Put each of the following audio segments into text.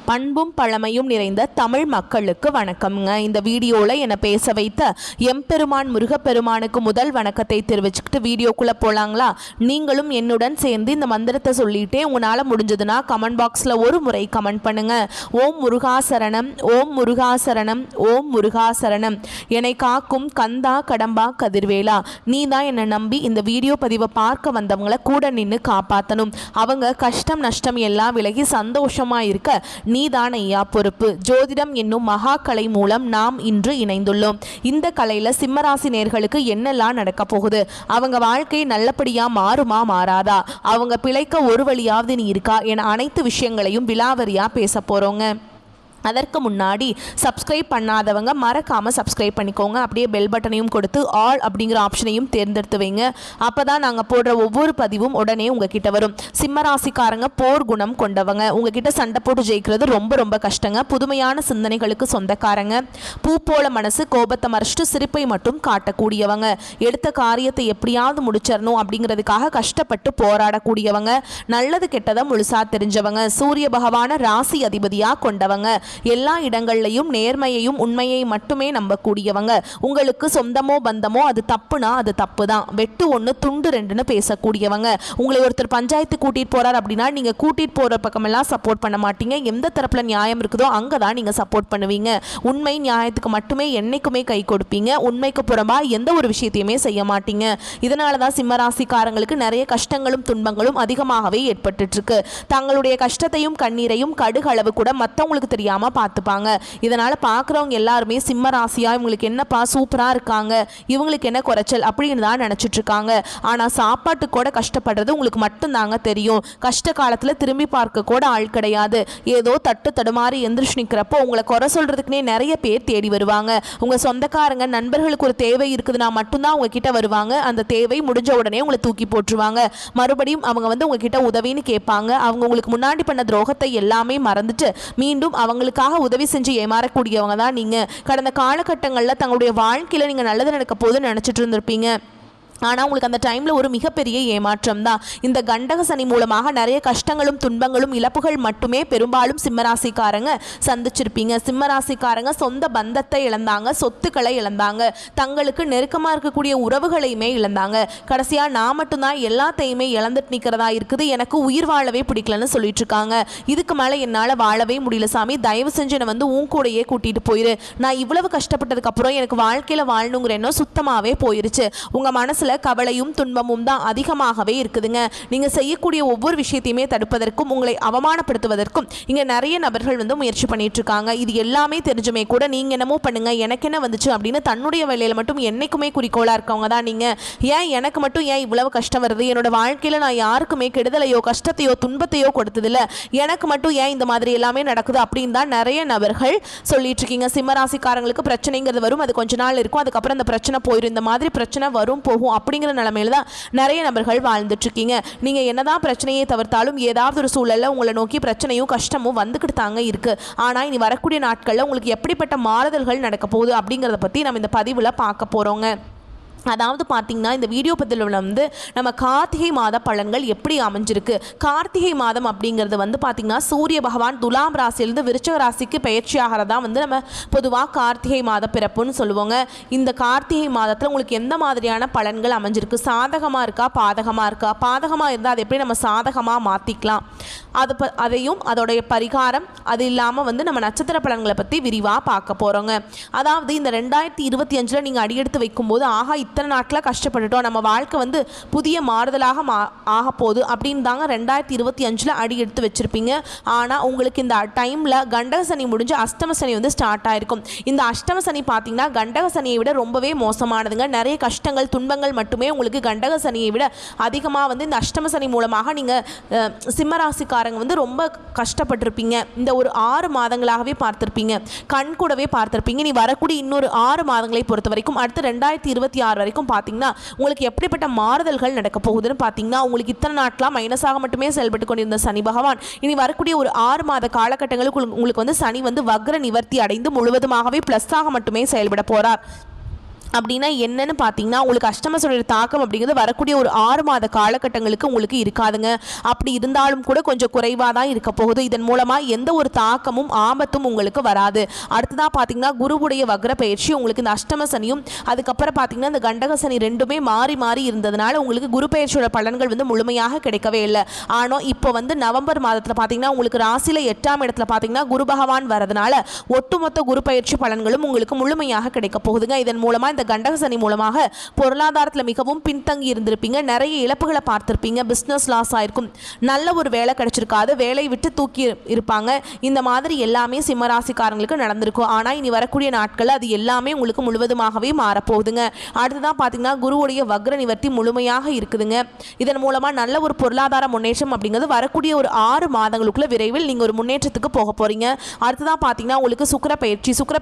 பண்பும் பழமையும் நிறைந்த தமிழ் மக்களுக்கு வணக்கம்ங்க. இந்த வீடியோவில் என்னை பேச வைத்த எம்பெருமான் முருகப்பெருமானுக்கு முதல் வணக்கத்தை தெரிவிச்சுக்கிட்டு வீடியோக்குள்ளே போகலாங்களா? நீங்களும் என்னுடன் சேர்ந்து இந்த மந்திரத்தை சொல்லிட்டே உங்களால் முடிஞ்சதுன்னா கமெண்ட் பாக்ஸில் ஒரு முறை கமெண்ட் பண்ணுங்கள். ஓம் முருகாசரணம், ஓம் முருகாசரணம், ஓம் முருகாசரணம். என்னை காக்கும் கந்தா கடம்பா கதிர்வேலா, நீ தான் என்னை நம்பி இந்த வீடியோ பதிவை பார்க்க வந்தவங்களை கூட நின்று காப்பாற்றணும். அவங்க கஷ்டம் நஷ்டம் எல்லாம் விலகி சந்தோஷமாக இருக்க நீதான் ஐயா பொறுப்பு. ஜோதிடம் என்னும் மகா கலை மூலம் நாம் இன்று இணைந்துள்ளோம். இந்த கலையில சிம்மராசி நேர்களுக்கு என்னெல்லாம் நடக்க போகுது, அவங்க வாழ்க்கை நல்லபடியா மாறுமா மாறாதா, அவங்க பிழைக்க ஒரு வழியாவது நீ இருக்கா என அனைத்து விஷயங்களையும் விலாவரியா பேச போறோங்க. அதற்கு முன்னாடி சப்ஸ்கிரைப் பண்ணாதவங்க மறக்காமல் சப்ஸ்கிரைப் பண்ணிக்கோங்க. அப்படியே பெல் பட்டனையும் கொடுத்து ஆல் அப்படிங்கிற ஆப்ஷனையும் தேர்ந்தெடுத்து வைங்க. அப்போ தான் நாங்கள் போடுற ஒவ்வொரு பதிவும் உடனே உங்ககிட்ட வரும். சிம்மராசிக்காரங்க போர் குணம் கொண்டவங்க. உங்ககிட்ட சண்டை போட்டு ஜெயிக்கிறது ரொம்ப ரொம்ப கஷ்டங்க. புதுமையான சிந்தனைகளுக்கு சொந்தக்காரங்க. பூ போல மனசு, கோபத்தை மறைச்சிட்டு சிரிப்பை மட்டும் காட்டக்கூடியவங்க. எடுத்த காரியத்தை எப்படியாவது முடிச்சிடணும் அப்படிங்கிறதுக்காக கஷ்டப்பட்டு போராடக்கூடியவங்க. நல்லது கெட்டதை முழுசா தெரிஞ்சவங்க. சூரிய பகவான ராசி அதிபதியாக கொண்டவங்க. எல்லா இடங்கள்லையும் நேர்மையையும் உண்மையை மட்டுமே நம்பக்கூடியவங்க. உங்களுக்கு சொந்தமோ பந்தமோ அது தப்புனா அது தப்பு தான். வெட்டு ஒன்று துண்டு ரெண்டுன்னு பேசக்கூடியவங்க. உங்களை ஒருத்தர் பஞ்சாயத்து கூட்டிட்டு போறார் அப்படின்னா நீங்க கூட்டிட்டு போற பக்கமெல்லாம் சப்போர்ட் பண்ண மாட்டீங்க. எந்த தரப்புல நியாயம் இருக்குதோ அங்கதான் நீங்க சப்போர்ட் பண்ணுவீங்க. உண்மை நியாயத்துக்கு மட்டுமே என்னைக்குமே கை கொடுப்பீங்க. உண்மைக்கு புறம்பா எந்த ஒரு விஷயத்தையுமே செய்ய மாட்டீங்க. இதனாலதான் சிம்மராசிக்காரங்களுக்கு நிறைய கஷ்டங்களும் துன்பங்களும் அதிகமாகவே ஏற்பட்டு இருக்கு. தங்களுடைய கஷ்டத்தையும் கண்ணீரையும் கடுகளவு கூட மற்றவங்களுக்கு தெரியாம பார்த்துப்பாங்க. இதனால பார்க்குறவங்க எல்லாருமே சிம்ம ராசியா இவங்களுக்கு என்னப்பா சூப்பரா இருக்காங்க, இவங்களுக்கு என்ன குறைச்சல் அப்படின்னு தான் நினைச்சிட்டு இருக்காங்க. ஆனா சாப்பாட்டு கூட கஷ்டப்படுறது உங்களுக்கு மட்டும்தாங்க தெரியும். கஷ்ட காலத்துல திரும்பி பார்க்க கூட ஆள் கிடையாது. ஏதோ தட்டு தடுமாறி எந்திரிச்சு நிற்கிறப்போ உங்களை குறை சொல்றதுக்குன்னே நிறைய பேர் தேடி வருவாங்க. உங்க சொந்தக்காரங்க நண்பர்களுக்கு ஒரு தேவை இருக்குதுன்னா மட்டும்தான் உங்ககிட்ட வருவாங்க. அந்த தேவை முடிஞ்ச உடனே உங்களை தூக்கி போட்டுருவாங்க. மறுபடியும் அவங்க உங்ககிட்ட உதவின்னு கேட்பாங்க. அவங்க உங்களுக்கு முன்னாடி பண்ண துரோகத்தை எல்லாமே மறந்துட்டு மீண்டும் அவங்களுக்காக உதவி செஞ்சு ஏமாறக்கூடியவங்க தான் நீங்க. கடந்த காலகட்டங்களில் தங்களுடைய வாழ்க்கையில நீங்க நல்லது நடக்க போதுன்னு நினைச்சிட்டு இருந்திருப்பீங்க. ஆனால் உங்களுக்கு அந்த டைமில் ஒரு மிகப்பெரிய ஏமாற்றம் தான். இந்த கண்டக சனி மூலமாக நிறைய கஷ்டங்களும் துன்பங்களும் இழப்புகள் மட்டுமே பெரும்பாலும் சிம்மராசிக்காரங்க சந்திச்சிருப்பீங்க. சிம்மராசிக்காரங்க சொந்த பந்தத்தை இழந்தாங்க, சொத்துக்களை இழந்தாங்க, தங்களுக்கு நெருக்கமாக இருக்கக்கூடிய உறவுகளையுமே இழந்தாங்க. கடைசியாக நான் மட்டும்தான் எல்லாத்தையுமே இழந்துட்டு நிற்கிறதா இருக்குது, எனக்கு உயிர் வாழவே பிடிக்கலன்னு சொல்லிட்டு இருக்காங்க. இதுக்கு மேலே என்னால் வாழவே முடியல சாமி, தயவு செஞ்சு என்னை உன் கூடையே கூட்டிகிட்டு போயிரு. நான் இவ்வளவு கஷ்டப்பட்டதுக்கப்புறம் எனக்கு வாழ்க்கையில் வாழணுங்கிற எண்ணம் சுத்தமாகவே போயிருச்சு. உங்கள் மனசில் கவலையும் துன்பமும் தான் அதிகமாகவே இருக்குதுங்க. நீங்க செய்யக்கூடிய ஒவ்வொரு விஷயத்தையுமே தடுப்பதற்கும் உங்களை அவமானப்படுத்துவதற்கும் இங்க நிறைய நபர்கள் முயற்சி பண்ணிட்டு இருக்காங்க. இது எல்லாமே தெரிஞ்சுமே கூட நீங்க என்னமோ பண்ணுங்க, எனக்கு என்ன வந்துச்சு அப்படின்னு தன்னுடைய வேலையில மட்டும் என்னைக்குமே குறிக்கோளா இருக்கவங்க தான் நீங்க. ஏன் எனக்கு மட்டும் ஏன் இவ்வளவு கஷ்டம் வருது, என்னோட வாழ்க்கையில நான் யாருக்குமே கெடுதலையோ கஷ்டத்தையோ துன்பத்தையோ கொடுத்ததில்ல, எனக்கு மட்டும் ஏன் இந்த மாதிரி எல்லாமே நடக்குது அப்படின்னு தான் நிறைய நபர்கள் சொல்லிட்டு இருக்கீங்க. சிம்மராசிக்காரங்களுக்கு பிரச்சனைங்கிறது வரும், அது கொஞ்ச நாள் இருக்கும், அதுக்கப்புறம் அந்த பிரச்சனை போயிடும். இந்த மாதிரி பிரச்சனை வரும் போகும் அப்படிங்கிற நிலைமையில தான் நிறைய நபர்கள் வாழ்ந்துட்டு இருக்கீங்க. நீங்க என்னதான் பிரச்சனையை தவிர்த்தாலும் ஏதாவது ஒரு சூழல்ல உங்களை நோக்கி பிரச்சனையும் கஷ்டமும் வந்துக்கிட்டு தாங்க இருக்கு. ஆனா இனி வரக்கூடிய நாட்கள்ல உங்களுக்கு எப்படிப்பட்ட மாறுதல்கள் நடக்க போகுது அப்படிங்கிறத பத்தி நம்ம இந்த பதிவுல பார்க்க போறோங்க. அதாவது பார்த்தீங்கன்னா இந்த வீடியோ பதிவில் நம்ம கார்த்திகை மாத பலன்கள் எப்படி அமைஞ்சிருக்கு. கார்த்திகை மாதம் அப்படிங்கிறது பார்த்தீங்கன்னா சூரிய பகவான் துலாம் ராசியிலிருந்து விருச்சிக ராசிக்கு பயிற்சியாகிறதா நம்ம பொதுவாக கார்த்திகை மாத பிறப்புன்னு சொல்லுவோங்க. இந்த கார்த்திகை மாதத்தில் உங்களுக்கு எந்த மாதிரியான பலன்கள் அமைஞ்சிருக்கு, சாதகமாக இருக்கா பாதகமாக இருக்கா, பாதகமாக இருந்தால் அதை எப்படி நம்ம சாதகமாக மாற்றிக்கலாம், அதையும் அதோடைய பரிகாரம், அது இல்லாமல் நம்ம நட்சத்திர பலன்களை பற்றி விரிவாக பார்க்க போகிறோங்க. அதாவது இந்த 2025 நீங்கள் அடியெடுத்து வைக்கும்போது ஆகா இத்தனை நாட்களாக கஷ்டப்பட்டுட்டோம், நம்ம வாழ்க்கை புதிய மாறுதலாக ஆக போகுது அப்படின்னு தாங்க 2025 அடி எடுத்து வச்சுருப்பீங்க. ஆனால் உங்களுக்கு இந்த டைமில் கண்டக சனி முடிஞ்சு அஷ்டம சனி ஸ்டார்ட் ஆகிருக்கும். இந்த அஷ்டம சனி பார்த்தீங்கன்னா கண்டக சனியை விட ரொம்பவே மோசமானதுங்க. நிறைய கஷ்டங்கள் துன்பங்கள் மட்டுமே உங்களுக்கு கண்டக சனியை விட அதிகமாக இந்த அஷ்டம சனி மூலமாக நீங்கள் சிம்மராசிக்காரங்க ரொம்ப கஷ்டப்பட்டிருப்பீங்க. இந்த ஒரு 6 மாதங்களாகவே பார்த்துருப்பீங்க, கண் கூடவே பார்த்துருப்பீங்க. நீ வரக்கூடிய இன்னொரு 6 மாதங்களை பொறுத்த வரைக்கும் அடுத்து 2026 வரைக்கும் பார்த்தீங்கன்னா உங்களுக்கு எப்படிப்பட்ட மாறுதல்கள் நடக்க போகுதுன்னு பார்த்தீங்கன்னா உங்களுக்கு இத்தனை நாட்களாக மைனஸாக மட்டுமே செயல்பட்டு கொண்டிருந்த சனி பகவான் இனி வரக்கூடிய ஒரு 6 மாத காலகட்டங்களுக்கு உங்களுக்கு சனி வக்ர நிவர்த்தி அடைந்து முழுவதுமாகவே பிளஸ்ஸாக மட்டுமே செயல்பட போறார். அப்படின்னா என்னன்னு பார்த்தீங்கன்னா உங்களுக்கு அஷ்டமசனியுடைய தாக்கம் அப்படிங்கிறது வரக்கூடிய ஒரு 6 மாத காலகட்டங்களுக்கு உங்களுக்கு இருக்காதுங்க. அப்படி இருந்தாலும் கூட கொஞ்சம் குறைவாக தான் இருக்க போகுது. இதன் மூலமாக எந்த ஒரு தாக்கமும் ஆபத்தும் உங்களுக்கு வராது. அடுத்ததாக பார்த்தீங்கன்னா குருவுடைய வக்ர பயிற்சி உங்களுக்கு இந்த அஷ்டமசனியும் அதுக்கப்புறம் பார்த்தீங்கன்னா இந்த கண்டகசனி ரெண்டுமே மாறி மாறி இருந்ததுனால உங்களுக்கு குரு பயிற்சியோட பலன்கள் வந்து முழுமையாக கிடைக்கவே இல்லை. ஆனால் இப்போ வந்து நவம்பர் மாதத்தில் பார்த்தீங்கன்னா உங்களுக்கு ராசியில் 8ஆம் இடத்துல பார்த்தீங்கன்னா குரு பகவான் வரதுனால ஒட்டுமொத்த குரு பயிற்சி பலன்களும் உங்களுக்கு முழுமையாக கிடைக்க போகுதுங்க. இதன் மூலமாக இந்த கண்டகசனி மூலமாக பொருளாதாரத்தில் மிகவும் பின்தங்கி இருந்திருப்பீங்க. நிறைய இழப்புகளை பார்த்திருப்பீங்க. பிஸ்னஸ் லாஸ் ஆயிருக்கும். நல்ல ஒரு வேலை கிடைச்சிருக்காது. வேலையை விட்டு தூக்கி இருப்பாங்க. இந்த மாதிரி எல்லாமே சிம்மராசிக்காரங்களுக்கு நடந்திருக்கும். ஆனால் இனி வரக்கூடிய நாட்கள் அது எல்லாமே உங்களுக்கு முழுவதுமாகவே மாறப்போகுதுங்க. அடுத்ததான் பார்த்தீங்கன்னா குருவுடைய வக்ர நிவர்த்தி முழுமையாக இருக்குதுங்க. இதன் மூலமாக நல்ல ஒரு பொருளாதார முன்னேற்றம் அப்படிங்கிறது வரக்கூடிய ஒரு 6 மாதங்களுக்குள்ள விரைவில் நீங்கள் ஒரு முன்னேற்றத்துக்கு போக போறீங்க. அடுத்ததான் பார்த்தீங்கன்னா உங்களுக்கு சுக்கிர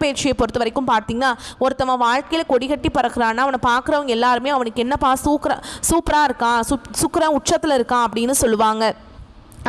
பயிற்சியை பொறுத்த வரைக்கும் பார்த்தீங்கன்னா ஒருத்தவன் வாழ்க்கையில் கொடிகட்டி பறக்கிறான்னா அவனை பார்க்குறவங்க எல்லாருமே அவனுக்கு என்னப்பா சூப்பராக இருக்கான், சுக்கிரன் உச்சத்தில் இருக்கான் அப்படின்னு சொல்லுவாங்க.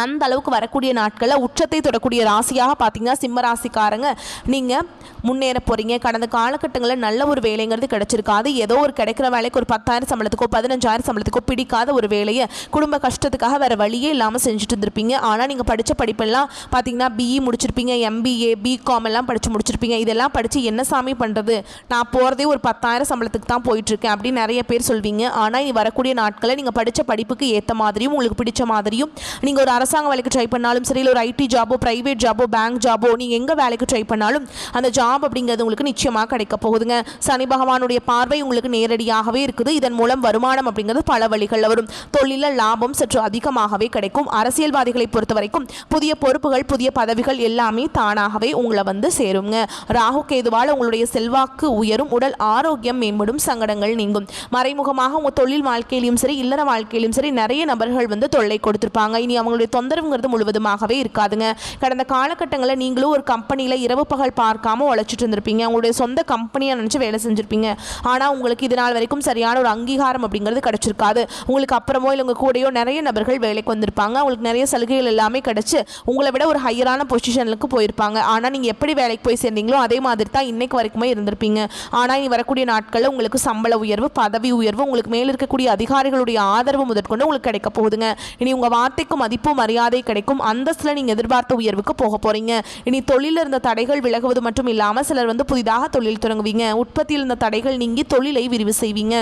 அந்த அளவுக்கு வரக்கூடிய நாட்களில் உச்சத்தை தொடக்கூடிய ராசியாக பார்த்தீங்கன்னா சிம்ம ராசிக்காரங்க நீங்கள் முன்னேற போகிறீங்க. கடந்த காலகட்டங்களில் நல்ல ஒரு வேலைங்கிறது கிடைச்சிருக்காது. ஏதோ ஒரு கிடைக்கிற வேலைக்கு ஒரு 10,000 சம்பளத்துக்கோ 15,000 சம்பளத்துக்கோ பிடிக்காத ஒரு வேலையை குடும்ப கஷ்டத்துக்காக வேறு வழியே இல்லாமல் செஞ்சுட்டு இருந்திருப்பீங்க. ஆனால் நீங்கள் படித்த படிப்பெல்லாம் பார்த்தீங்கன்னா பிஇ முடிச்சிருப்பீங்க, எம்பிஏ பிகாம் எல்லாம் படித்து முடிச்சிருப்பீங்க. இதெல்லாம் படித்து என்ன சாமி பண்ணுறது, நான் போகிறதே ஒரு 10,000 சம்பளத்துக்கு தான் போயிட்டுருக்கேன் அப்படின்னு நிறைய பேர் சொல்வீங்க. ஆனால் இனி வரக்கூடிய நாட்களில் நீங்கள் படித்த படிப்புக்கு ஏற்ற மாதிரியும் உங்களுக்கு பிடிச்ச மாதிரியும் நீங்கள் ஒரு அரசாங்க வேலைக்கு ட்ரை பண்ணாலும் சரி, ஒரு ஐடி ஜாபோ பிரைவேட் ஜாபோ பேங்க் ஜாபோ நீங்கள் எங்கே வேலைக்கு ட்ரை பண்ணாலும் அந்த ஜாப் அப்படிங்கிறது உங்களுக்கு நிச்சயமாக கிடைக்க போகுதுங்க. சனி பகவானுடைய பார்வை உங்களுக்கு நேரடியாகவே இருக்குது. இதன் மூலம் வருமானம் அப்படிங்கிறது பல வழிகளில் வரும். தொழிலில் லாபம் சற்று அதிகமாகவே கிடைக்கும். அரசியல்வாதிகளை பொறுத்த வரைக்கும் புதிய பொறுப்புகள் புதிய பதவிகள் எல்லாமே தானாகவே உங்களை வந்து சேருங்க. ராகு கேதுவால் உங்களுடைய செல்வாக்கு உயரும். உடல் ஆரோக்கியம் மேம்படும். சங்கடங்கள் நீங்கும். மறைமுகமாக உங்கள் தொழில் வாழ்க்கையிலும் சரி இல்லற வாழ்க்கையிலும் சரி நிறைய நபர்கள் வந்து தொல்லை கொடுத்திருப்பாங்க. இனி அவங்களுடைய தொந்தரவுங்கிறது முழுவதுமாகவே இருக்காதுங்க. கடந்த காலகட்டங்களில் நீங்களும் ஒரு கம்பெனியில் இரவு பகல் பார்க்காம உழைச்சிட்டு இருந்திருப்பீங்க. உங்களுடைய சொந்த கம்பெனியாக நினச்சி வேலை செஞ்சுருப்பீங்க. ஆனால் உங்களுக்கு இது நாள் வரைக்கும் சரியான ஒரு அங்கீகாரம் அப்படிங்கிறது கிடைச்சிருக்காது. உங்களுக்கு அப்புறமோ இல்லை உங்கள் கூடயோ நிறைய நபர்கள் வேலைக்கு வந்திருப்பாங்க. அவங்களுக்கு நிறைய சலுகைகள் எல்லாமே கிடைச்சி உங்களை விட ஒரு ஹையரான பொசிஷனுக்கு போயிருப்பாங்க. ஆனால் நீங்கள் எப்படி வேலைக்கு போய் சேர்ந்தீங்களோ அதே மாதிரி தான் இன்னைக்கு வரைக்குமே இருந்திருப்பீங்க. ஆனால் இனி வரக்கூடிய நாட்களில் உங்களுக்கு சம்பள உயர்வு பதவி உயர்வு உங்களுக்கு மேல் இருக்கக்கூடிய அதிகாரிகளுடைய ஆதரவு முதற்கொண்டு உங்களுக்கு கிடைக்க போகுதுங்க. இனி உங்கள் வார்த்தைக்கு மதிப்பு மரியாதை கிடைக்கும். அந்தஸ்தில் நீங்கள் எதிர்பார்த்த உயர்வுக்கு போக போறீங்க. இனி தொழிலில் இருந்த தடைகள் விலகுவது மட்டும் இல்லாமல் சிலர் வந்து புதிதாக தொழில் தொடங்குவீங்க. உற்பத்தியில் இருந்த தடைகள் நீங்கி தொழிலை விரிவு செய்வீங்க.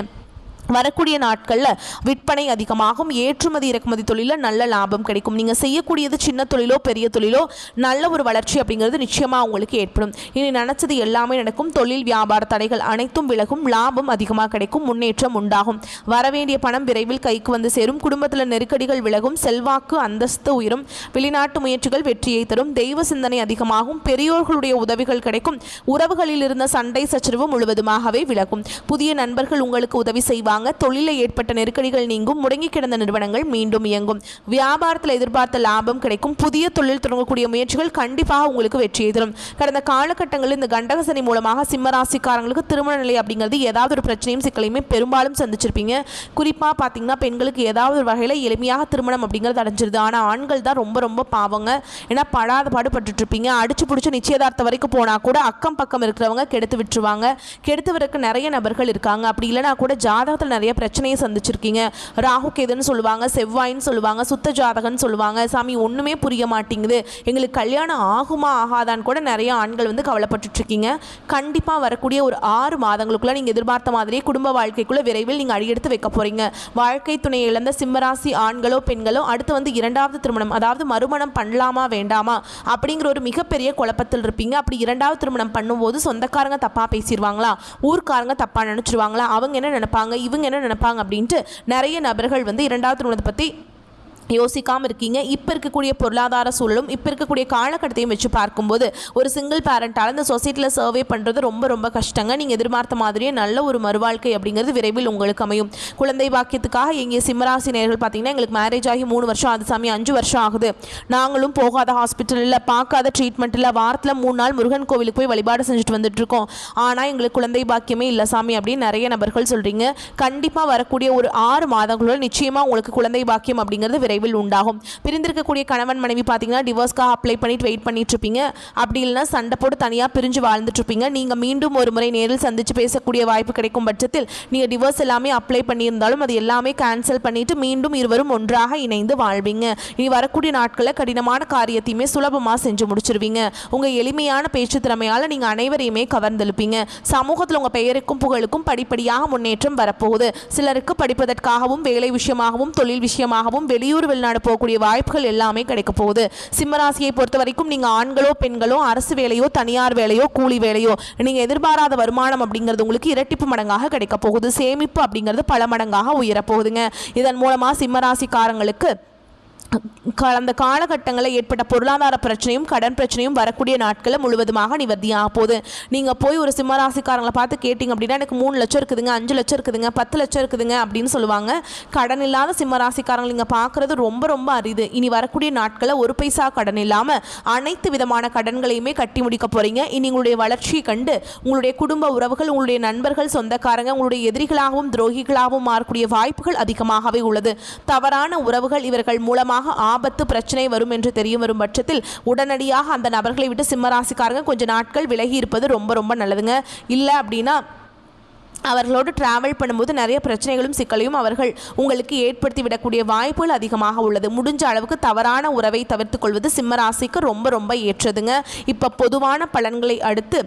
வரக்கூடிய நாட்களில் விற்பனை அதிகமாகும். ஏற்றுமதி இறக்குமதி தொழிலில் நல்ல லாபம் கிடைக்கும். நீங்கள் செய்யக்கூடியது சின்ன தொழிலோ பெரிய தொழிலோ நல்ல ஒரு வளர்ச்சி அப்படிங்கிறது நிச்சயமாக உங்களுக்கு ஏற்படும். இனி நினச்சது எல்லாமே நடக்கும். தொழில் வியாபார தடைகள் அனைத்தும் விலகும். லாபம் அதிகமாக கிடைக்கும். முன்னேற்றம் உண்டாகும். வரவேண்டிய பணம் விரைவில் கைக்கு வந்து சேரும். குடும்பத்தில் நெருக்கடிகள் விலகும். செல்வாக்கு அந்தஸ்து உயரும். வெளிநாட்டு முயற்சிகள் வெற்றியை தரும். தெய்வ சிந்தனை அதிகமாகும். பெரியோர்களுடைய உதவிகள் கிடைக்கும். உறவுகளில் இருந்த சண்டை சச்சரவு முழுவதுமாகவே விலகும். புதிய நண்பர்கள் உங்களுக்கு உதவி செய்வாங்க. தொழிலில் ஏற்பட்ட நெருக்கடிகள் நீங்கும். முடங்கி கிடந்த நிறுவனங்கள் மீண்டும் இயங்கும். வியாபாரத்தில் எதிர்பார்த்த லாபம் கிடைக்கும். புதிய தொழில் தொடங்கக்கூடிய முயற்சிகள் கண்டிப்பாக உங்களுக்கு வெற்றியை தரும். கடந்த காலகட்டங்களில் இந்த கண்டகசனி மூலமாக சிம்மராசிக்காரங்களுக்கு திருமண நிலை அப்படிங்கிறது ஏதாவது ஒரு பிரச்சனையும் சிக்கலையுமே பெரும்பாலும் சந்திச்சிருப்பீங்க. குறிப்பாக பார்த்தீங்கன்னா பெண்களுக்கு ஏதாவது ஒரு வகையில் எளிமையாக திருமணம் அப்படிங்கிறது அடைஞ்சிருது. ஆனால் ஆண்கள் தான் ரொம்ப ரொம்ப பாவங்க. ஏன்னா படாத பாடுபட்டு இருப்பீங்க. அடிச்சு பிடிச்சி நிச்சயதார்த்தம் வரைக்கும் போனால் கூட அக்கம் பக்கம் இருக்கிறவங்க கெடுத்து விட்டுருவாங்க. கெடுத்து வரக்கு நிறைய நபர்கள் இருக்காங்க. அப்படி இல்லைனா கூட ஜாதகத்தில் நிறைய பிரச்சனையை சந்திச்சிருக்கீங்க. ராகு கேதுன்னு சொல்லுவாங்க, செவ்வாயின்னு சொல்லுவாங்க, சுத்த ஜாதகன்னு சொல்லுவாங்க. சாமி ஒன்றுமே புரிய மாட்டேங்குது, எங்களுக்கு கல்யாணம் ஆகுமா ஆகாதான்னு கூட நிறைய ஆண்கள் வந்து கவலைப்பட்டு இருக்கீங்க. கண்டிப்பாக வரக்கூடிய ஒரு 6 மாதங்களுக்குள்ள நீங்கள் எதிர்பார்த்த மாதிரியே குடும்ப வாழ்க்கைக்குள்ள விரைவில் நீங்கள் அடியெடுத்து வைக்க போறீங்க. வாழ்க்கை துணையை இழந்த சிம்மராசி ஆண்களோ பெண்களோ அடுத்து வந்து 2வது திருமணம் அதாவது மறுமணம் பண்ணலாமா வேண்டாமா அப்படிங்கிற ஒரு மிகப்பெரிய குழப்பத்தில் இருப்பீங்க. அப்படி 2வது திருமணம் பண்ணும்போது சொந்தக்காரங்க தப்பாக பேசிடுவாங்களா, ஊர்க்காரங்க தப்பாக நினச்சிருவாங்களா, அவங்க என்ன நினைப்பாங்க இவங்க என்ன நினைப்பாங்க அப்படின்ட்டு நிறைய நபர்கள் வந்து 2வது திருமணத்தை பற்றி யோசிக்காமல் இருக்கீங்க. இப்போ இருக்கக்கூடிய பொருளாதார சூழலும் இப்போ இருக்கக்கூடிய காலகட்டத்தையும் வச்சு பார்க்கும்போது ஒரு சிங்கிள் பேரண்டால் இந்த சொசைட்டியில் சர்வே பண்ணுறது ரொம்ப ரொம்ப கஷ்டங்க. நீங்கள் எதிர்பார்த்த மாதிரியே நல்ல ஒரு மறுவாழ்க்கை அப்படிங்கிறது விரைவில் உங்களுக்கு அமையும். குழந்தை பாக்கியத்துக்காக எங்கள் சிம்மராசி நேயர்கள் பார்த்தீங்கன்னா எங்களுக்கு மேரேஜ் ஆகி 3 வருஷம் ஆகுது சாமி, 5 வருஷம் ஆகுது, நாங்களும் போகாத ஹாஸ்பிட்டல் இல்லை, பார்க்காத ட்ரீட்மெண்ட் இல்லை, வாரத்தில் 3 நாள் முருகன் கோவிலுக்கு போய் வழிபாடு செஞ்சுட்டு வந்துட்டு இருக்கோம், ஆனால் எங்களுக்கு குழந்தை பாக்கியமே இல்லை சாமி அப்படின்னு நிறைய நபர்கள் சொல்கிறீங்க. கண்டிப்பாக வரக்கூடிய ஒரு 6 மாதங்களோட நிச்சயமாக உங்களுக்கு குழந்தை பாக்கியம் அப்படிங்கிறது விரைவில் விரைவில் உண்டாகும். பிரிந்திருக்கக்கூடிய கணவன் மனைவி பார்த்தீங்கன்னா டிவோர்ஸ்க்காக அப்ளை பண்ணிட்டு வெயிட் பண்ணிட்டு இருப்பீங்க. அப்படி இல்லைன்னா சண்டை போட்டு தனியாக பிரிஞ்சு வாழ்ந்துட்டு இருப்பீங்க. நீங்கள் மீண்டும் ஒரு முறை நேரில் சந்தித்து பேசக்கூடிய வாய்ப்பு கிடைக்கும் பட்சத்தில் நீங்கள் டிவோர்ஸ் எல்லாமே அப்ளை பண்ணியிருந்தாலும் அது எல்லாமே கேன்சல் பண்ணிட்டு மீண்டும் இருவரும் ஒன்றாக இணைந்து வாழ்வீங்க. இனி வரக்கூடிய நாட்களில் கடினமான காரியத்தையுமே சுலபமாக செஞ்சு முடிச்சிருவீங்க. உங்கள் எளிமையான பேச்சு திறமையால் நீங்கள் அனைவரையுமே கவர்ந்தெழுப்பீங்க. சமூகத்தில் உங்கள் பெயருக்கும் புகழுக்கும் படிப்படியாக முன்னேற்றம் வரப்போகுது. சிலருக்கு படிப்பதற்காகவும் வேலை விஷயமாகவும் தொழில் விஷயமாகவும் வெளியூர் வெளிநாடு போகக்கூடிய வாய்ப்புகள் எல்லாமே கிடைக்க போகுது. சிம்மராசியை பொறுத்த வரைக்கும் நீங்கள் ஆண்களோ பெண்களோ அரசு வேலையோ தனியார் வேலையோ கூலி வேலையோ நீங்கள் எதிர்பாராத வருமானம் அப்படிங்கிறது உங்களுக்கு இரட்டிப்பு மடங்காக கிடைக்க போகுது. சேமிப்பு அப்படிங்கிறது பல மடங்காக உயரப்போகுதுங்க. இதன் மூலமாக சிம்மராசிக்காரங்களுக்கு கடந்த காலகட்டங்களில் ஏற்பட்ட பொருளாதார பிரச்சனையும் கடன் பிரச்சனையும் வரக்கூடிய நாட்களில் முழுவதுமாக நிவர்த்தியாக போகுது. நீங்கள் போய் ஒரு சிம்மராசிக்காரங்களை பார்த்து கேட்டிங்க அப்படின்னா எனக்கு 3 லட்சம் இருக்குதுங்க, 5 லட்சம் இருக்குதுங்க, 10 லட்சம் இருக்குதுங்க அப்படின்னு சொல்லுவாங்க. கடன் இல்லாத சிம்மராசிக்காரங்களை நீங்கள் பார்க்குறது ரொம்ப ரொம்ப அரிது. இனி வரக்கூடிய நாட்களில் ஒரு பைசா கடன் இல்லாமல் அனைத்து விதமான கடன்களையுமே கட்டி முடிக்க போகிறீங்க. இனி உங்களுடைய வளர்ச்சியை கண்டு உங்களுடைய குடும்ப உறவுகள், உங்களுடைய நண்பர்கள், சொந்தக்காரங்க உங்களுடைய எதிரிகளாகவும் துரோகிகளாகவும் மாறக்கூடிய வாய்ப்புகள் அதிகமாகவே உள்ளது. தவறான உறவுகள் இவர்கள் மூலமாக ஆபத்து பிரச்சனை வரும் என்று தெரிய வரும் பட்சத்தில் உடனடியாக அந்த நபர்களை விட்டு சிம்மராசிக்காரங்க கொஞ்ச நாட்கள் விலகி இருப்பது ரொம்ப ரொம்ப நல்லதுங்க. இல்லை அப்படின்னா அவர்களோடு டிராவல் பண்ணும்போது நிறைய பிரச்சனைகளும் சிக்கலையும் அவர்கள் உங்களுக்கு ஏற்படுத்தி விடக்கூடிய வாய்ப்புகள் அதிகமாக உள்ளது. முடிஞ்ச அளவுக்கு தவறான உறவை தவிர்த்து கொள்வது சிம்மராசிக்கு ரொம்ப ரொம்ப ஏற்றதுங்க. இப்போ பொதுவான பலன்களை அடுத்து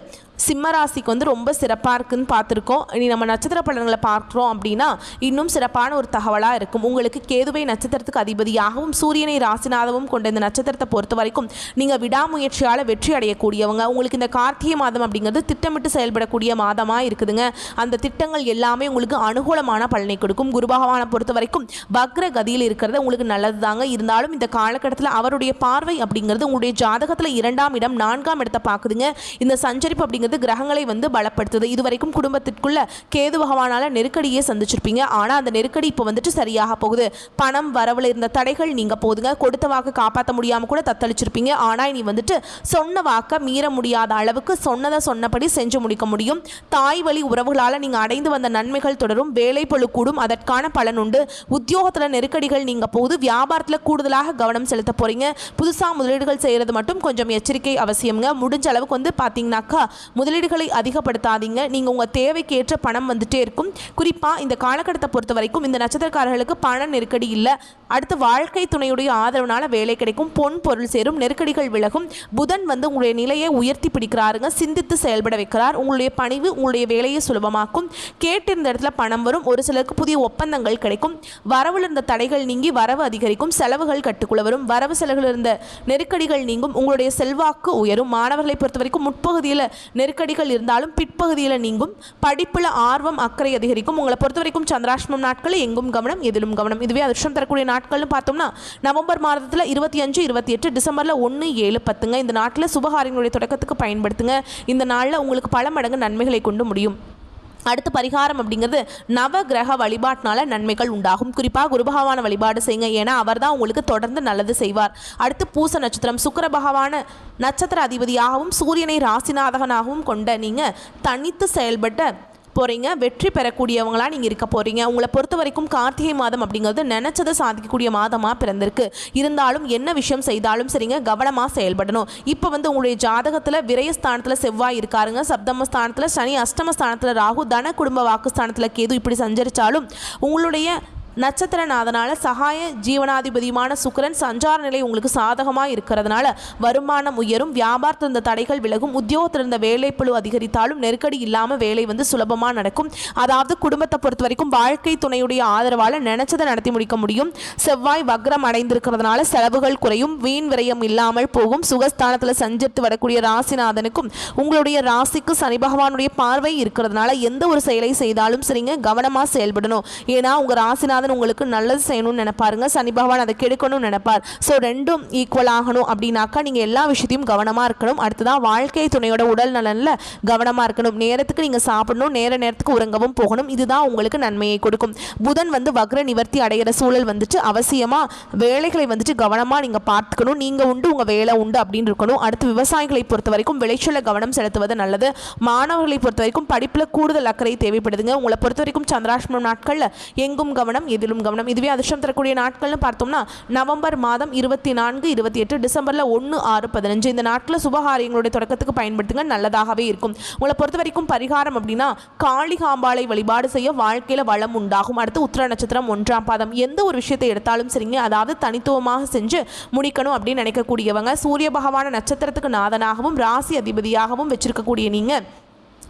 சிம்மராசிக்கு வந்து ரொம்ப சிறப்பாக இருக்குதுன்னு பார்த்துருக்கோம். இனி நம்ம நட்சத்திர பலன்களை பார்க்குறோம் அப்படின்னா இன்னும் சிறப்பான ஒரு தகவலாக இருக்கும். உங்களுக்கு கேதுவை நட்சத்திரத்துக்கு அதிபதியாகவும் சூரியனை ராசிநாதமும் கொண்ட இந்த நட்சத்திரத்தை பொறுத்த வரைக்கும் நீங்கள் விடாமுயற்சியால் வெற்றி அடையக்கூடியவங்க. உங்களுக்கு இந்த கார்த்திகை மாதம் அப்படிங்கிறது திட்டமிட்டு செயல்படக்கூடிய மாதமாக இருக்குதுங்க. அந்த திட்டங்கள் எல்லாமே உங்களுக்கு அனுகூலமான பலனை கொடுக்கும். குரு பகவானை பொறுத்த வரைக்கும் வக்ர கதியில் இருக்கிறது உங்களுக்கு நல்லது தாங்க. இருந்தாலும் இந்த காலகட்டத்தில் அவருடைய பார்வை அப்படிங்கிறது உங்களுடைய ஜாதகத்தில் 2ஆம் இடம் 4ஆம் இடத்தை பார்க்குதுங்க. இந்த சஞ்சரிப்பு அப்படிங்கிறது கிரகங்களை வந்து பலப்படுத்துது. இதுவரைக்கும் குடும்பத்திற்குள்ள கேது பகவானால நெருக்கடியே சந்திச்சிருப்பீங்க. ஆனால் அந்த நெருக்கடி இப்போ வந்துட்டு சரியாக போகுது. பணம் வரவில் இருந்த தடைகள் நீங்க போதுங்க. கொடுத்த வாக்கு காப்பாற்ற முடியாமல் கூட தத்தளிச்சிருப்பீங்க. ஆனால் இனி வந்துட்டு சொன்ன வாக்க மீற முடியாத அளவுக்கு சொன்னதை சொன்னபடி செஞ்சு முடிக்க முடியும். தாய் வழி உறவுகளால் நீங்கள் அடைந்து வந்த நன்மைகள் தொடரும். வேலை பளு கூடும், அதற்கான பலன் உண்டு. உத்தியோகத்தில் நெருக்கடிகள் நீங்க போகுது. வியாபாரத்தில் கூடுதலாக கவனம் செலுத்த போறீங்க. புதுசாக முதலீடுகள் செய்யறது மட்டும் கொஞ்சம் எச்சரிக்கை அவசியம்ங்க. முடிஞ்ச அளவுக்கு வந்து பார்த்தீங்கன்னாக்கா முதலீடுகளை அதிகப்படுத்தாதீங்க. நீங்கள் உங்கள் தேவைக்கு ஏற்ற பணம் வந்துட்டே இருக்கும். குறிப்பாக இந்த காலகட்டத்தை பொறுத்த வரைக்கும் இந்த நட்சத்திரக்காரர்களுக்கு பண நெருக்கடி இல்லை. அடுத்து வாழ்க்கை துணையுடைய ஆதரவுனால வேலை கிடைக்கும். பொன் பொருள் சேரும். நெருக்கடிகள் விலகும். புதன் வந்து உங்களுடைய நிலையை உயர்த்தி பிடிக்கிறாருங்க. சிந்தித்து செயல்பட வைக்கிறார். உங்களுடைய பணிவு உங்களுடைய வேலையை சுலபமாக்கும். கேட்டிருந்த இடத்துல பணம் வரும். ஒரு சிலருக்கு புதிய ஒப்பந்தங்கள் கிடைக்கும். வரவில் இருந்த தடைகள் நீங்கி வரவு அதிகரிக்கும். செலவுகள் கட்டுக்குள்ள வரும். வரவு செலவுகள் இருந்த நெருக்கடிகள் நீங்கும். உங்களுடைய செல்வாக்கு உயரும். மாணவர்களை பொறுத்த வரைக்கும் முற்பகுதியில் நெருக்கடிகள் இருந்தாலும் பிற்பகுதியில் நீங்கும். படிப்புல ஆர்வம் அக்கறை அதிகரிக்கும். உங்களை பொறுத்த வரைக்கும் சந்திராஷ்டமம் நாட்களில் எங்கும் கவனம் எதிலும் கவனம். இதுவே அதிர்ஷ்டம் தரக்கூடிய நாட்கள்னு பார்த்தோம்னா நவம்பர் மாதத்தில் 25, 28, டிசம்பரில் 1, 7, 10 இந்த நாட்டில் சுபகாரியங்களுடைய தொடக்கத்துக்கு பயன்படுத்துங்க. இந்த நாளில் உங்களுக்கு பல மடங்கு நன்மைகளை கொண்டு முடியும். அடுத்து பரிகாரம் அப்படிங்கிறது நவ கிரக வழிபாட்டினால நன்மைகள் உண்டாகும். குறிப்பாக குரு பகவான வழிபாடு செய்யுங்க. ஏன்னா அவர் தான் உங்களுக்கு தொடர்ந்து நல்லது செய்வார். அடுத்து பூச நட்சத்திரம் சுக்கிர பகவான நட்சத்திர அதிபதியாகவும் சூரியனை ராசிநாதகனாகவும் கொண்ட நீங்கள் தனித்து செயல்பட்ட போகிறீங்க. வெற்றி பெறக்கூடியவங்களாக நீங்கள் இருக்க போகிறீங்க. உங்களை பொறுத்த வரைக்கும் கார்த்திகை மாதம் அப்படிங்கிறது நினச்சதை சாதிக்கக்கூடிய மாதமாக பிறந்திருக்கு. இருந்தாலும் என்ன விஷயம் செய்தாலும் சரிங்க கவனமாக செயல்படணும். இப்போ வந்து உங்களுடைய ஜாதகத்தில் விரயஸ்தானத்தில் செவ்வாய் இருக்காருங்க. சப்தமஸ்தானத்தில் சனி, அஷ்டமஸ்தானத்தில் ராகு, தன குடும்ப வாக்குஸ்தானத்தில் கேது இப்படி சஞ்சரித்தாலும் உங்களுடைய நட்சத்திரநாதனால சகாய ஜீவனாதிபதியுமான சுக்கிரன் சஞ்சார நிலை உங்களுக்கு சாதகமாக இருக்கிறதுனால வருமானம் உயரும். வியாபாரத்தில் இருந்த தடைகள் விலகும். உத்தியோகத்தில் இருந்த வேலைப்பளு அதிகரித்தாலும் நெருக்கடி இல்லாமல் வேலை வந்து சுலபமாக நடக்கும். அதாவது குடும்பத்தை பொறுத்த வரைக்கும் வாழ்க்கை துணையுடைய ஆதரவால் நினைச்சதை நடத்தி முடிக்க முடியும். செவ்வாய் வக்ரம் அடைந்திருக்கிறதுனால செலவுகள் குறையும். வீண் விரயம் இல்லாமல் போகும். சுகஸ்தானத்தில் சஞ்சரித்து வரக்கூடிய ராசிநாதனுக்கும் உங்களுடைய ராசிக்கு சனி பகவானுடைய பார்வை இருக்கிறதுனால எந்த ஒரு செயலை செய்தாலும் சரிங்க கவனமாக செயல்படணும். ஏன்னா உங்கள் ராசிநாதன் உங்களுக்கு நல்லது செய்யணும்னு நினைப்பாருங்க. சனி பகவான் அதை கெடுக்கணும்னு நினைப்பார். ஸோ ரெண்டும் ஈக்குவல் ஆகணும் அப்படின்னாக்கா நீங்கள் எல்லா விஷயத்தையும் கவனமாக இருக்கணும். அடுத்ததான் வாழ்க்கை துணையோட உடல் நலனில் கவனமாக இருக்கணும். நேரத்துக்கு நீங்கள் சாப்பிடணும். நேரத்துக்கு உறங்கவும் போகணும். இதுதான் உங்களுக்கு நன்மையை கொடுக்கும். புதன் வந்து வக்ர நிவர்த்தி அடைகிற சூழல் வந்துட்டு அவசியமாக வேலைகளை வந்துட்டு கவனமாக நீங்கள் பார்த்துக்கணும். நீங்கள் உண்டு உங்கள் வேலை உண்டு அப்படின்னு இருக்கணும். அடுத்து விவசாயிகளை பொறுத்த வரைக்கும் விளைச்சல கவனம் செலுத்துவது நல்லது. மாணவர்களை பொறுத்த வரைக்கும் படிப்பில் கூடுதல் அக்கறை தேவைப்படுதுங்க. உங்களை பொறுத்த வரைக்கும் சந்திராஷ்டமம் நாட்களில் எங்கும் கவனம் எதிலும் கவனம். இதுவே அதிர்ஷ்டம் தரக்கூடிய நாட்கள்னு பார்த்தோம்னா நவம்பர் மாதம் 24, 28, டிசம்பரில் 1, 6, 15 இந்த நாட்களில் சுபகாரியங்களுடைய தொடக்கத்துக்கு பயன்படுத்துங்க, நல்லதாகவே இருக்கும். உங்களை பொறுத்த வரைக்கும் பரிகாரம் அப்படின்னா காளிகாம்பாளை வழிபாடு செய்ய வாழ்க்கையில் வளம் உண்டாகும். அடுத்து உத்திர நட்சத்திரம் 1ஆம் பாதம். எந்த ஒரு விஷயத்தை எடுத்தாலும் சரிங்க, அதாவது தனித்துவமாக செஞ்சு முடிக்கணும் அப்படின்னு நினைக்கக்கூடியவங்க, சூரிய பகவான நட்சத்திரத்துக்கு நாதனாகவும் ராசி அதிபதியாகவும் வச்சிருக்கக்கூடிய நீங்கள்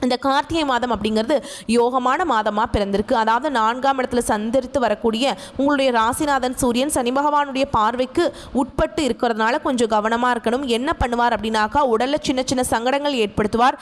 இந்த கார்த்திகை மாதம் அப்படிங்கிறது யோகமான மாதமாக பிறந்திருக்கு. அதாவது 4ஆம் இடத்துல சந்தரித்து வரக்கூடிய உங்களுடைய ராசிநாதன் சூரியன் சனி பகவானுடைய பார்வைக்கு உட்பட்டு இருக்கிறதுனால கொஞ்சம் கவனமாக இருக்கணும். என்ன பண்ணுவார் அப்படின்னாக்கா, உடலில் சின்ன சின்ன சங்கடங்கள் ஏற்படுத்துவார்.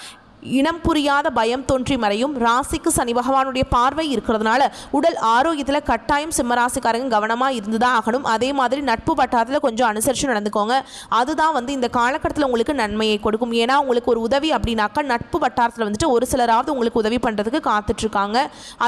இனம் புரியாத பயம் தோன்றி மறையும். ராசிக்கு சனி பகவானுடைய பார்வை இருக்கிறதுனால உடல் ஆரோக்கியத்தில் கட்டாயம் சிம்மராசிக்காரங்க கவனமாக இருந்துதான் ஆகணும். அதே மாதிரி நட்பு வட்டாரத்தில் கொஞ்சம் அனுசரித்து நடந்துக்கோங்க. அதுதான் இந்த காலகட்டத்தில் உங்களுக்கு நன்மையை கொடுக்கும். ஏன்னா உங்களுக்கு ஒரு உதவி அப்படின்னாக்கா நட்பு வட்டாரத்தில் ஒரு சிலராவது உங்களுக்கு உதவி பண்ணுறதுக்கு காத்துட்ருக்காங்க.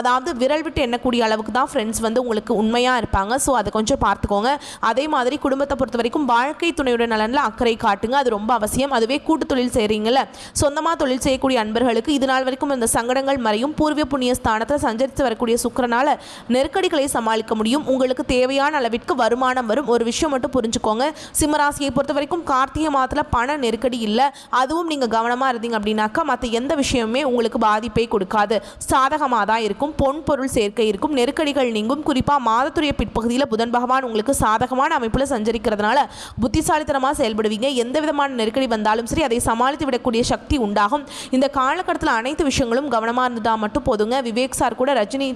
அதாவது விரல் விட்டு எண்ணக்கூடிய அளவுக்கு தான் ஃப்ரெண்ட்ஸ் உங்களுக்கு உண்மையாக இருப்பாங்க. ஸோ அதை கொஞ்சம் பார்த்துக்கோங்க. அதே மாதிரி குடும்பத்தை பொறுத்த வரைக்கும் வாழ்க்கை துணையுடைய நலனில் அக்கறை காட்டுங்க, அது ரொம்ப அவசியம். அதுவே கூட்டு தொழில் செய்கிறீங்கள, சொந்தமாக தொழில் செய்யக்கூடிய அன்பர்களுக்கு இது நாள் வரைக்கும் இந்த சங்கடங்கள் மறையும். பூர்வ புண்ணிய ஸ்தானத்தில் சஞ்சரித்து வரக்கூடிய சுக்கிரனால நெருக்கடிகளை சமாளிக்க முடியும். உங்களுக்கு தேவையான அளவிற்கு வருமானம் வரும். ஒரு விஷயம் மட்டும் புரிஞ்சுக்கோங்க, சிம்மராசியை பொறுத்த வரைக்கும் கார்த்திகை மாதத்தில் பண நெருக்கடி இல்லை. அதுவும் நீங்கள் கவனமாக இருந்தீங்க அப்படின்னாக்கா மற்ற எந்த விஷயமுமே உங்களுக்கு பாதிப்பை கொடுக்காது, சாதகமாக தான் இருக்கும். பொன் பொருள் சேர்க்கை இருக்கும், நெருக்கடிகள் நீங்கும். குறிப்பாக மாதத்துடைய பிற்பகுதியில் புதன் பகவான் உங்களுக்கு சாதகமான அமைப்பில் சஞ்சரிக்கிறதுனால புத்திசாலித்தனமாக செயல்படுவீங்க. எந்த விதமான நெருக்கடி வந்தாலும் சரி அதை சமாளித்து விடக்கூடிய சக்தி உண்டாகும். இந்த காலகட்டத்தில் அனைத்து விஷயங்களும் கவனமாக இருந்துட்டால் மட்டும் போதுங்க. விவேக் சார் கூட ரஜினி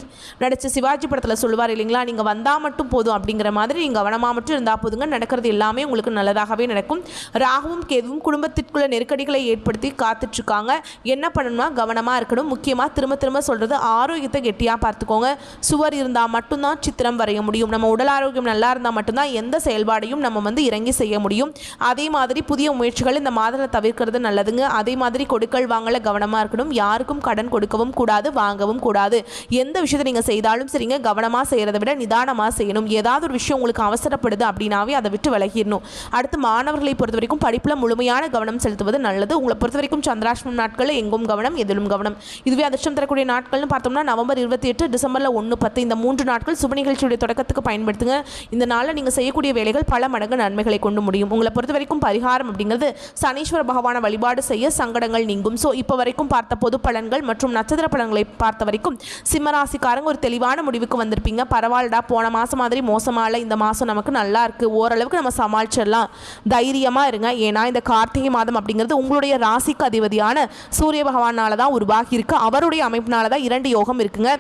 நடித்த சிவாஜி படத்தில் சொல்லுவார் இல்லைங்களா, நீங்கள் வந்தால் மட்டும் போதும் அப்படிங்கிற மாதிரி நீங்கள் கவனமாக மட்டும் இருந்தால் போதுங்க, நடக்கிறது எல்லாமே உங்களுக்கு நல்லதாகவே நடக்கும். ராகுவும் கேதுவும் குடும்பத்திற்குள்ள நெருக்கடிகளை ஏற்படுத்தி காத்துட்ருக்காங்க. என்ன பண்ணணும்னா கவனமாக இருக்கணும். முக்கியமாக திரும்ப திரும்ப சொல்கிறது, ஆரோக்கியத்தை கெட்டியாக பார்த்துக்கோங்க. சுவர் இருந்தால் மட்டும்தான் சித்திரம் வரைய முடியும். நம்ம உடல் ஆரோக்கியம் நல்லா இருந்தால் மட்டும்தான் எந்த செயல்பாடையும் நம்ம இறங்கி செய்ய முடியும். அதே மாதிரி புதிய முயற்சிகள் இந்த மாதத்தில் தவிர்க்கிறது நல்லதுங்க. அதே மாதிரி கொடுக்கல் வாங்கல கவனமாக இருக்கணும். யாருக்கும் கடன் கொடுக்கவும் கூடாது, வாங்கவும் கூடாது. எந்த விஷயத்தை நீங்கள் செய்தாலும் சரிங்க, கவனமாக செய்கிறத விட நிதானமாக செய்யணும். ஏதாவது ஒரு விஷயம் உங்களுக்கு அவசரப்படுது அப்படின்னாவே அதை விட்டு விலகிடணும். அடுத்து மாணவர்களை பொறுத்த வரைக்கும் படிப்பில் முழுமையான கவனம் செலுத்துவது நல்லது. உங்களை பொறுத்த வரைக்கும் சந்திராஷ்டமம் நாட்களில் எங்கும் கவனம், எதிலும் கவனம். இதுவே அதிர்ஷ்டம் தரக்கூடிய நாட்கள்னு பார்த்தோம்னா நவம்பர் 28, டிசம்பரில் 1, 10 இந்த 3 நாட்கள் சுப நிகழ்ச்சியுடைய தொடக்கத்துக்கு பயன்படுத்துங்க. இந்த நாளில் நீங்கள் செய்யக்கூடிய வேலைகள் பல மடங்கு நன்மைகளை கொண்டு முடியும். உங்களை பொறுத்த வரைக்கும் பரிகாரம் அப்படிங்கிறது சனீஸ்வர பகவான வழிபாடு செய்ய சங்கடங்கள் நீங்கும். ஸோ இப்போ வரைக்கும் பார்த்த பொது பலன்கள் மற்றும் நட்சத்திர பலன்களை பார்த்த வரைக்கும் சிம்மராசிக்காரங்க ஒரு தெளிவான முடிவுக்கு வந்திருப்பீங்க. பரவாயில்லடா, போன மாதம் மாதிரி மோசமாக இந்த மாதம் நமக்கு நல்லா இருக்குது, ஓரளவுக்கு நம்ம சமாளிச்சிடலாம், தைரியமாக இருங்க. ஏன்னா இந்த கார்த்திகை மாதம் அப்படிங்கிறது உங்களுடைய ராசிக்கு அதிபதியான சூரிய பகவானால தான் உருவாகி இருக்கு. அவருடைய அமைப்பினால தான் 2 யோகம் இருக்குங்க.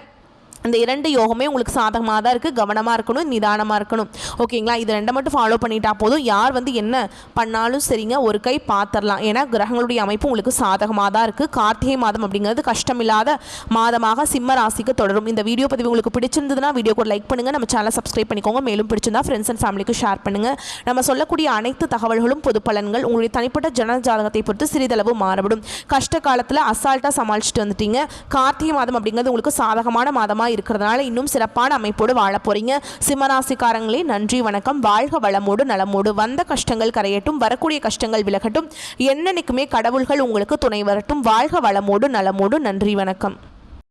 இந்த 2 யோகமே உங்களுக்கு சாதகமாக தான் இருக்குது. கவனமாக இருக்கணும், நிதானமாக இருக்கணும். ஓகேங்களா, இது 2 மட்டும் ஃபாலோ பண்ணிட்டா போதும். யார் என்ன பண்ணாலும் சரிங்க, ஒரு கை பார்த்துடலாம். ஏன்னா கிரகங்களுடைய அமைப்பு உங்களுக்கு சாதகமாக தான் இருக்குது. கார்த்திகை மாதம் அப்படிங்கிறது கஷ்டமில்லாத மாதமாக சிம்ம ராசிக்கு தொடரும். இந்த வீடியோ பதிவு உங்களுக்கு பிடிச்சிருந்ததுன்னா வீடியோக்கு லைக் பண்ணுங்கள், நம்ம சேனலை சப்ஸ்கிரைப் பண்ணிக்கோங்க. மேலும் பிடிச்சிருந்தா ஃப்ரெண்ட்ஸ் அண்ட் ஃபேமிலிக்கு ஷேர் பண்ணுங்கள். நம்ம சொல்லக்கூடிய அனைத்து தகவல்களும் பொது பலன்கள். உங்களுடைய தனிப்பட்ட ஜன ஜாதகத்தை பொறுத்து சிறிதளவு மாறுபடும். கஷ்ட காலத்தில் அசால்ட்டாக சமாளிச்சுட்டு வந்துட்டீங்க. கார்த்திகை மாதம் அப்படிங்கிறது உங்களுக்கு சாதகமான மாதமாக இருக்கிறதுனால இன்னும் சிறப்பான அமைப்போடு வாழ போறீங்க. சிம்மராசிக்காரங்களே, நன்றி, வணக்கம். வாழ்க வளமோடு நலமோடு. வந்த கஷ்டங்கள் கரையட்டும், வரக்கூடிய கஷ்டங்கள் விலகட்டும். என்னன்னைக்குமே கடவுள்கள் உங்களுக்கு துணை வரட்டும். வாழ்க வளமோடு நலமோடு. நன்றி, வணக்கம்.